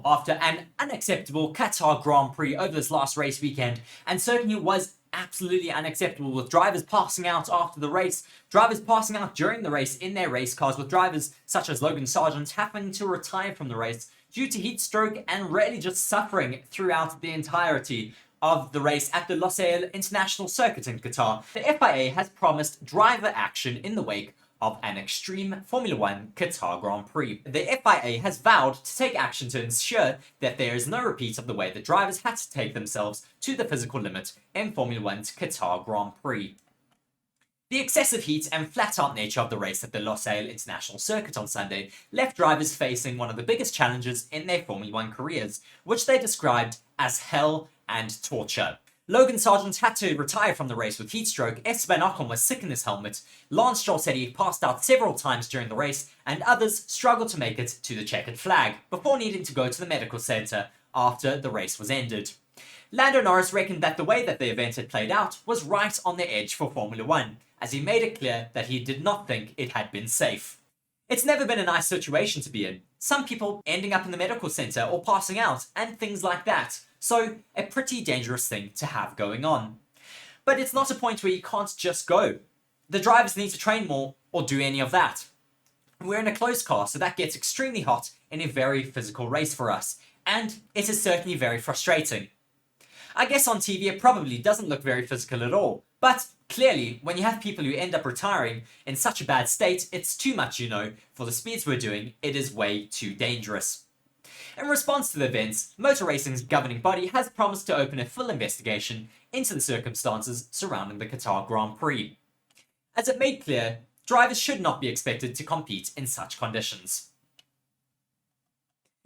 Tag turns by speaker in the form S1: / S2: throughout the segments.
S1: after an unacceptable Qatar Grand Prix over this last race weekend, and certainly was absolutely unacceptable, with drivers passing out after the race, drivers passing out during the race in their race cars, with drivers such as Logan Sargent having to retire from the race due to heat stroke and really just suffering throughout the entirety of the race at the Losail International Circuit in Qatar. The FIA has promised driver action in the wake of an extreme Formula One Qatar Grand Prix. The FIA has vowed to take action to ensure that there is no repeat of the way that drivers had to take themselves to the physical limit in Formula One's Qatar Grand Prix. The excessive heat and flat-out nature of the race at the Losail International Circuit on Sunday left drivers facing one of the biggest challenges in their Formula One careers, which they described as hell and torture. Logan Sargent had to retire from the race with heat stroke, Esteban Ocon was sick in his helmet, Lance Stroll passed out several times during the race, and others struggled to make it to the checkered flag, before needing to go to the medical centre after the race was ended. Lando Norris reckoned that the way that the event had played out was right on the edge for Formula One, as he made it clear that he did not think it had been safe. It's never been a nice situation to be in. Some people ending up in the medical centre or passing out, and things like that. So, a pretty dangerous thing to have going on. But it's not a point where you can't just go. The drivers need to train more or do any of that. We're in a closed car, so that gets extremely hot in a very physical race for us, and it is certainly very frustrating. I guess on TV it probably doesn't look very physical at all, but clearly, when you have people who end up retiring in such a bad state, it's too much, for the speeds we're doing, it is way too dangerous. In response to the events, motor racing's governing body has promised to open a full investigation into the circumstances surrounding the Qatar Grand Prix. As it made clear, drivers should not be expected to compete in such conditions.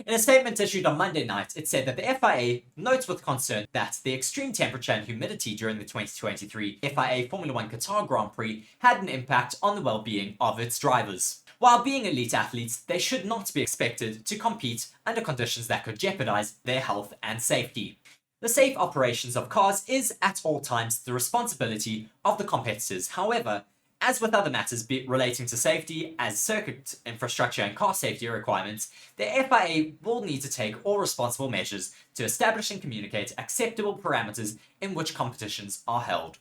S1: In a statement issued on Monday night, it said that the FIA notes with concern that the extreme temperature and humidity during the 2023 FIA Formula One Qatar Grand Prix had an impact on the well-being of its drivers. While being elite athletes, they should not be expected to compete under conditions that could jeopardize their health and safety. The safe operations of cars is at all times the responsibility of the competitors. However, as with other matters relating to safety, as circuit infrastructure and car safety requirements, the FIA will need to take all responsible measures to establish and communicate acceptable parameters in which competitions are held.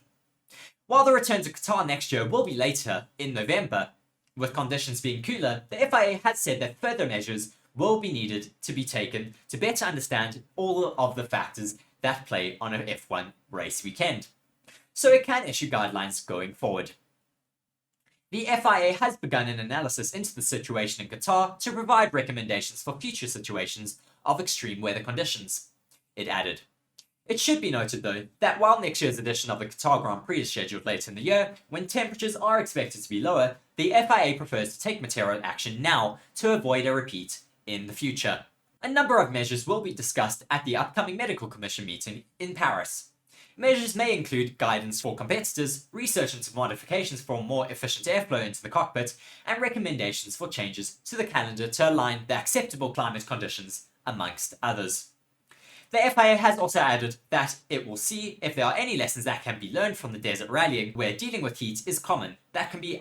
S1: While the return to Qatar next year will be later, in November, with conditions being cooler, the FIA has said that further measures will be needed to be taken to better understand all of the factors that play on an F1 race weekend, so it can issue guidelines going forward. The FIA has begun an analysis into the situation in Qatar to provide recommendations for future situations of extreme weather conditions. It added, "It should be noted, though, that while next year's edition of the Qatar Grand Prix is scheduled later in the year, when temperatures are expected to be lower, the FIA prefers to take material action now to avoid a repeat in the future." A number of measures will be discussed at the upcoming Medical Commission meeting in Paris. Measures may include guidance for competitors, research into modifications for more efficient airflow into the cockpit, and recommendations for changes to the calendar to align the acceptable climate conditions, amongst others. The FIA has also added that it will see if there are any lessons that can be learned from the desert rallying, where dealing with heat is common, that can be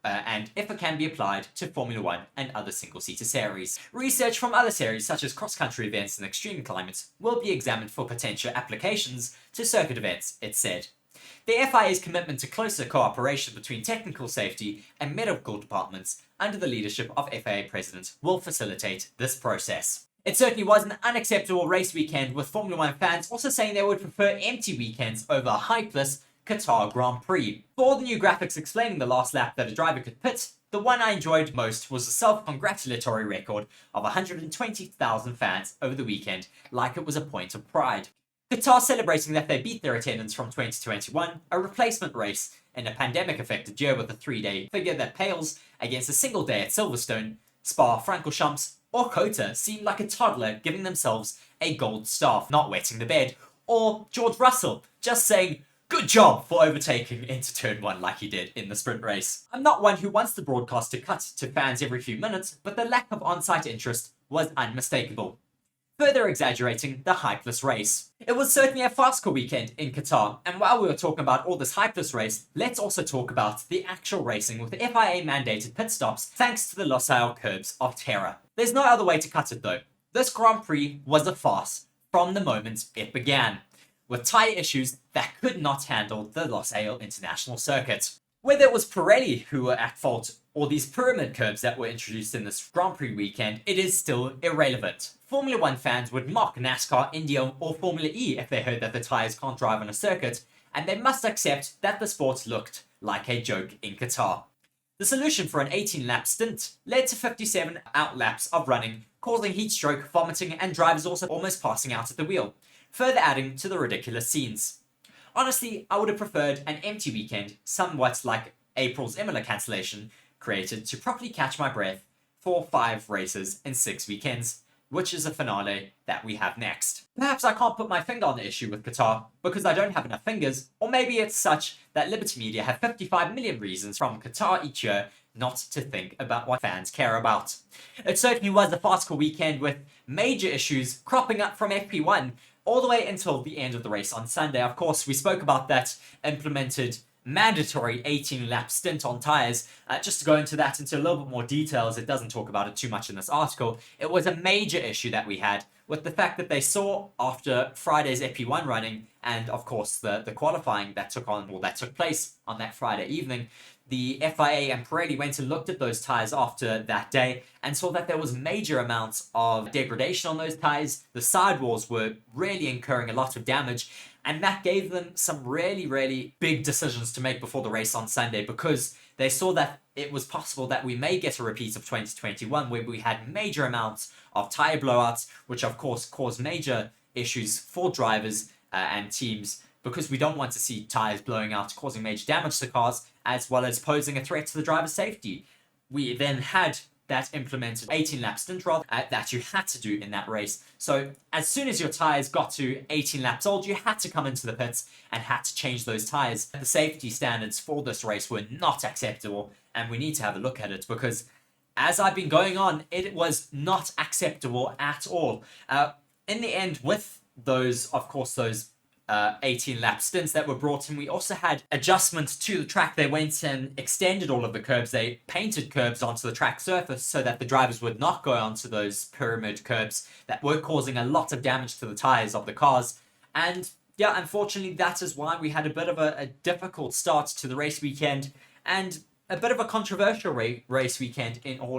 S1: and if it can be applied to Formula One and other single-seater series. Research from other series, such as cross-country events and extreme climates, will be examined for potential applications to circuit events, it said. The FIA's commitment to closer cooperation between technical safety and medical departments under the leadership of FIA President will facilitate this process. It certainly was an unacceptable race weekend, with Formula One fans also saying they would prefer empty weekends over a hypeless Qatar Grand Prix. For all the new graphics explaining the last lap that a driver could pit, the one I enjoyed most was the self-congratulatory record of 120,000 fans over the weekend, like it was a point of pride. Qatar celebrating that they beat their attendance from 2021, a replacement race in a pandemic-affected year with a 3-day figure that pales against a single day at Silverstone, Spa-Francorchamps, or Qatar seemed like a toddler giving themselves a gold star, not wetting the bed, or George Russell just saying, "Good job for overtaking into turn 1 like he did in the sprint race." I'm not one who wants the broadcast to cut to fans every few minutes, but the lack of on-site interest was unmistakable, further exaggerating the hypeless race. It was certainly a farcical weekend in Qatar, and while we were talking about all this hypeless race, let's also talk about the actual racing with the FIA mandated pit stops thanks to the Losail curbs of terror. There's no other way to cut it though. This Grand Prix was a farce from the moment it began, with tyre issues that could not handle the Losail International Circuit. Whether it was Pirelli who were at fault or these pyramid curves that were introduced in this Grand Prix weekend, it is still irrelevant. Formula One fans would mock NASCAR, India, or Formula E if they heard that the tyres can't drive on a circuit, and they must accept that the sport looked like a joke in Qatar. The solution for an 18-lap stint led to 57 out laps of running, causing heat stroke, vomiting, and drivers also almost passing out at the wheel, further adding to the ridiculous scenes. Honestly, I would have preferred an empty weekend, somewhat like April's Imola cancellation, created to properly catch my breath for 5 races in 6 weekends, which is a finale that we have next. Perhaps I can't put my finger on the issue with Qatar because I don't have enough fingers, or maybe it's such that Liberty Media have 55 million reasons from Qatar each year not to think about what fans care about. It certainly was a farcical weekend with major issues cropping up from FP1 all the way until the end of the race on Sunday. Of course, we spoke about that implemented mandatory 18-lap stint on tyres. Just to go into that into a little bit more detail, as it doesn't talk about it too much in this article, it was a major issue that we had with the fact that they saw after Friday's FP1 running and, of course, the qualifying that took place on that Friday evening, the FIA and Pirelli went and looked at those tyres after that day and saw that there was major amounts of degradation on those tyres. The sidewalls were really incurring a lot of damage, and that gave them some really, really big decisions to make before the race on Sunday, because they saw that it was possible that we may get a repeat of 2021 where we had major amounts of tyre blowouts, which of course caused major issues for drivers and teams, because we don't want to see tyres blowing out, causing major damage to cars, as well as posing a threat to the driver's safety. We then had that implemented 18-lap stint rod that you had to do in that race. So as soon as your tyres got to 18 laps old, you had to come into the pits and had to change those tyres. The safety standards for this race were not acceptable, and we need to have a look at it because, as I've been going on, it was not acceptable at all. In the end, with those 18-lap stints that were brought in, we also had adjustments to the track. They went and extended all of the curbs. They painted curbs onto the track surface so that the drivers would not go onto those pyramid curbs that were causing a lot of damage to the tyres of the cars. And yeah, unfortunately, that is why we had a bit of a difficult start to the race weekend and a bit of a controversial race weekend in all